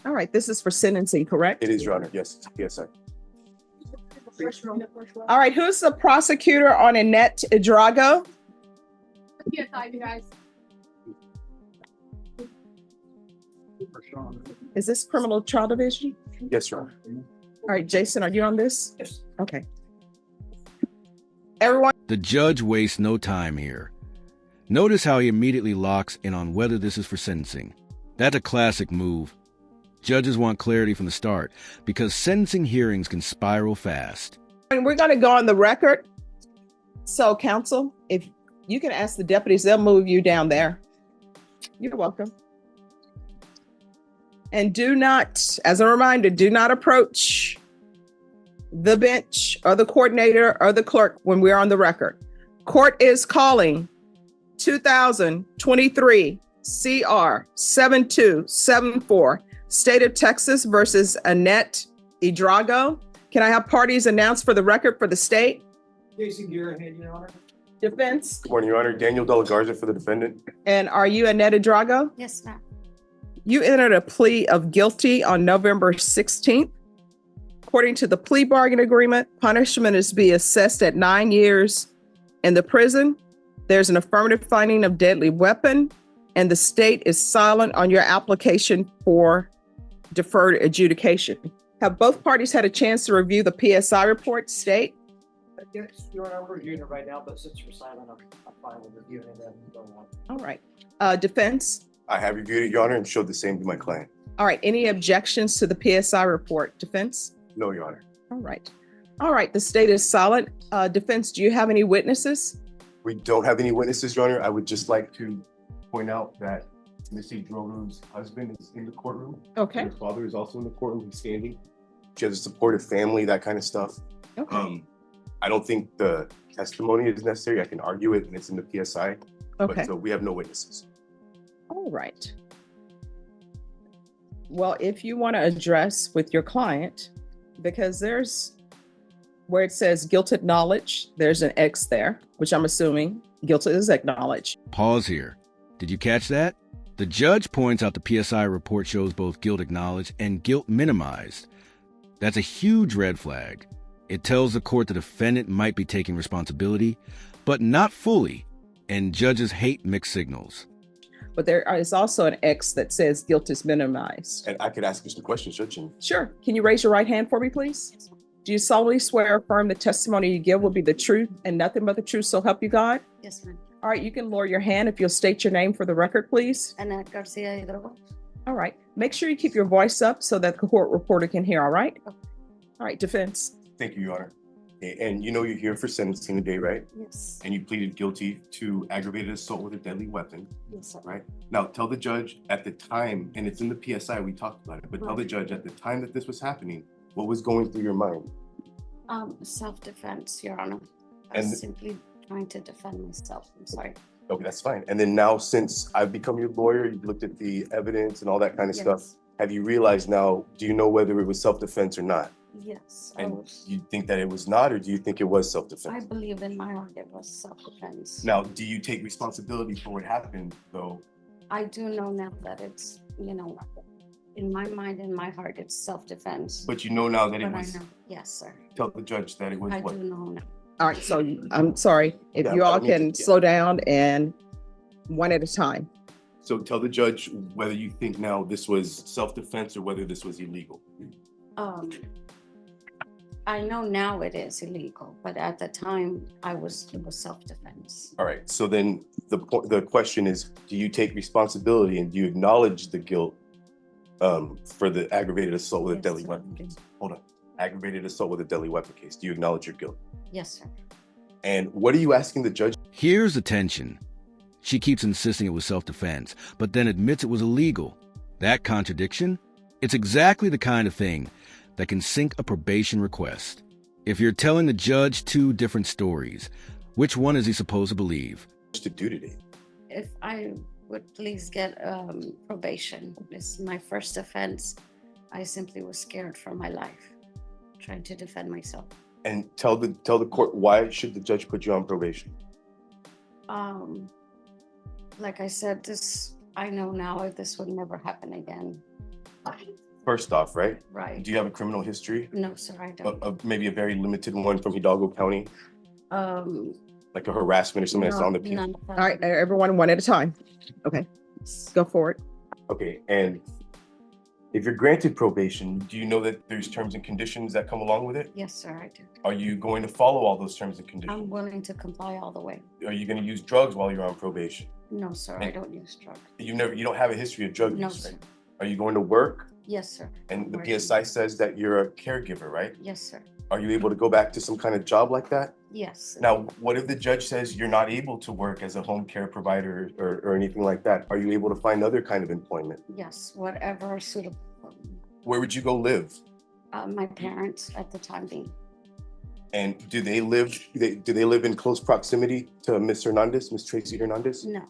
All right, this is for sentencing, correct? It is, Your Honor. Yes, yes, sir. All right, who's the prosecutor on Annette Drago? Yes, you guys. Is this criminal trial division? Yes, Your Honor. All right, Jason, are you on this? Yes. Okay. Everyone. The judge wastes no time here. Notice how he immediately locks in on whether this is for sentencing. That's a classic move. Judges want clarity from the start because sentencing hearings can spiral fast. We're going to go on the record. So, counsel, if you can ask the deputies, they'll move you down there. You're welcome. And do not, as a reminder, do not approach the bench or the coordinator or the clerk when we're on the record. Court is calling 2023 CR 7274, State of Texas versus Annette Drago. Can I have parties announced for the record for the state? Jason Garrahan, Your Honor. Defense. Good morning, Your Honor. Daniel De La Garza for the defendant. And are you Annette Drago? Yes, ma'am. You entered a plea of guilty on November 16th. According to the plea bargain agreement, punishment is to be assessed at 9 years in the prison. There's an affirmative finding of deadly weapon, and the state is silent on your application for deferred adjudication. Have both parties had a chance to review the PSI report, state? Yes, Your Honor, we're reviewing it right now, but since you're silent, I'm fine with reviewing it and go on. All right. Defense? I have reviewed it, Your Honor, and showed the same to my client. All right. Any objections to the PSI report? Defense? No, Your Honor. All right. All right. The state is silent. Defense, do you have any witnesses? We don't have any witnesses, Your Honor. I would just like to point out that Missy Drogo's husband is in the courtroom. Okay. Her father is also in the courtroom. He's standing. She has a supportive family, that kind of stuff. Okay. I don't think the testimony is necessary. I can argue it, and it's in the PSI. Okay. But so we have no witnesses. All right. Well, if you want to address with your client, because there's where it says guilt acknowledged, there's an X there, which I'm assuming guilt is acknowledged. Pause here. Did you catch that? The judge points out the PSI report shows both guilt acknowledged and guilt minimized. That's a huge red flag. It tells the court the defendant might be taking responsibility, but not fully, and judges hate mixed signals. But there is also an X that says guilt is minimized. And I could ask you some questions, Judge. Sure. Can you raise your right hand for me, please? Do you solemnly swear or affirm the testimony you give will be the truth and nothing but the truth, so help you God? Yes, ma'am. All right, you can lower your hand if you'll state your name for the record, please. Annette Drago. All right. Make sure you keep your voice up so that the court reporter can hear, all right? Okay. All right, defense. Thank you, Your Honor. And you know you're here for sentencing today, right? Yes. And you pleaded guilty to aggravated assault with a deadly weapon, Yes, sir. right? Now, tell the judge at the time, and it's in the PSI, we talked about it, but tell the judge at the time that this was happening, what was going through your mind? Self-defense, Your Honor. I was And- simply trying to defend myself. I'm sorry. Okay, that's fine. And then now, since I've become your lawyer, you've looked at the evidence and all that kind of stuff. Yes. Have you realized now, do you know whether it was self-defense or not? Yes. And you think that it was not, or do you think it was I self-defense? believe in my heart it was self-defense. Now, do you take responsibility for what happened, though? I do know now that it's, in my mind, in my heart, it's self-defense. But you know now that it But I was, know. Yes, sir. tell the judge that it was I what? do know now. All right, so I'm sorry. If Yeah, you all I mean, can yeah. slow down and one at a time. So tell the judge whether you think now this was self-defense or whether this was illegal. I know now it is illegal, but at the time it was self-defense. All right, so then the question is, do you take responsibility and do you acknowledge the guilt for the aggravated assault with a Yes, deadly sir. weapon case? Hold on. Aggravated assault with a deadly weapon case. Do you acknowledge your guilt? Yes, sir. And what are you asking the judge? Here's the tension. She keeps insisting it was self-defense, but then admits it was illegal. That contradiction? It's exactly the kind of thing that can sink a probation request. If you're telling the judge two different stories, which one is he supposed to believe? To do today? If I would please get probation. This is my first offense. I simply was scared for my life, trying to defend myself. And tell the court, why should the judge put you on probation? Like I said, I know now this would never happen again. First off, right? Right. Do you have a criminal history? No, sir, I don't. Maybe a very limited one from Hidalgo County, Um, like a harassment or something that's no, on the PSI? none of that. All right, everyone one at a time. Okay, go for it. Okay, and if you're granted probation, do you know that there's terms and conditions that come along with it? Yes, sir, I do. Are you going to follow all those terms and I'm conditions? willing to comply all the way. Are you going to use drugs while you're on probation? No, sir, I don't use drugs. You don't have a history of drug No, use, sir. right? Are you going to work? Yes, sir. And the Working. PSI says that you're a caregiver, right? Yes, sir. Are you able to go back to some kind of job like that? Yes. Now, what if the judge says you're not able to work as a home care provider or anything like that? Are you able to find other kind of employment? Yes, whatever suitable for me. Where would you go live? My parents at the time being. And do they live in close proximity to Miss Hernandez, Miss Tracy Hernandez? No.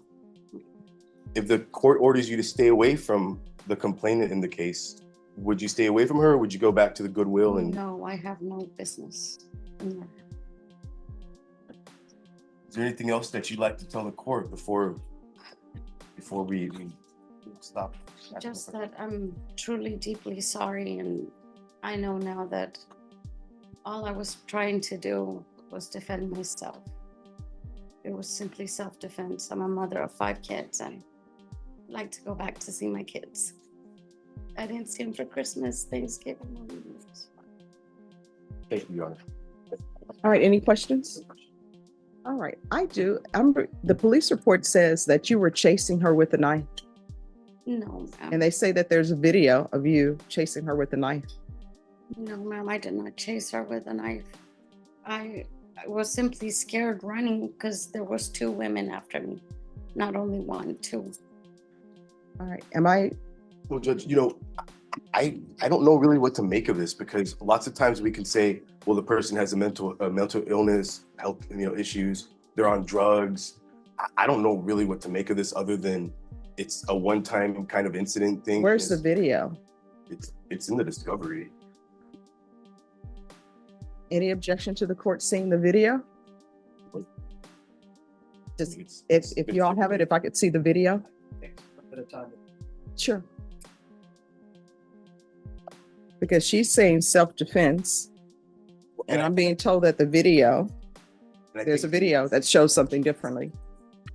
If the court orders you to stay away from the complainant in the case, would you stay away from her or would you go back to the Goodwill and? No, I have no business in there. Is there anything else that you'd like to tell the court before we stop? Just that I'm truly deeply sorry, and I know now that all I was trying to do was defend myself. It was simply self-defense. I'm a mother of 5 kids and I'd like to go back to see my kids. I didn't see them for Christmas, Thanksgiving, or New Year's. Thank you, Your Honor. All right, any questions? All right, I do. The police report says that you were chasing her with a knife, No, ma'am. and they say that there's a video of you chasing her with a knife. No, ma'am, I did not chase her with a knife. I was simply scared running because there was 2 women after me. Not only 1, 2. All right, Well, Judge, I don't know really what to make of this because lots of times we can say, well, the person has a mental illness, health, issues. They're on drugs. I don't know really what to make of this other than it's a one-time kind of incident thing. where's the video? It's in the discovery. Any objection to the court seeing the video? Just, if you all have it, if I could see the video? At a time. Sure. Because she's saying self-defense, and I'm being told that there's a video that shows something differently.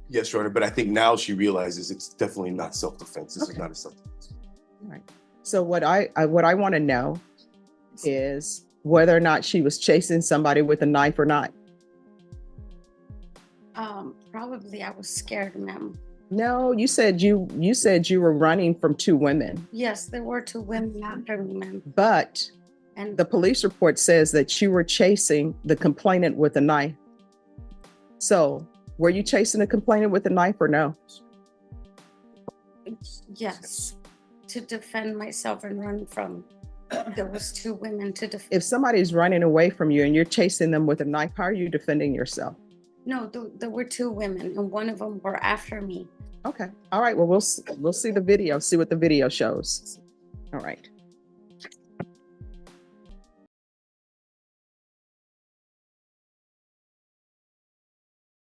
Yes, Your Honor, but I think now she realizes it's definitely not self-defense. This is Okay. not a self-defense. All right. So what I want to know is whether or not she was chasing somebody with a knife or not. Probably I was scared, ma'am. No, you said you were running from 2 women, Yes, there were 2 women after me, ma'am. but And the police report says that you were chasing the complainant with a knife. So were you chasing the complainant with a knife or no? yes, to defend myself and run from, there was 2 women to defend. If somebody's running away from you and you're chasing them with a knife, how are you defending yourself? No, there were 2 women and one of them were after me. Okay. All right. Well, we'll see the video, see what the video shows. All right.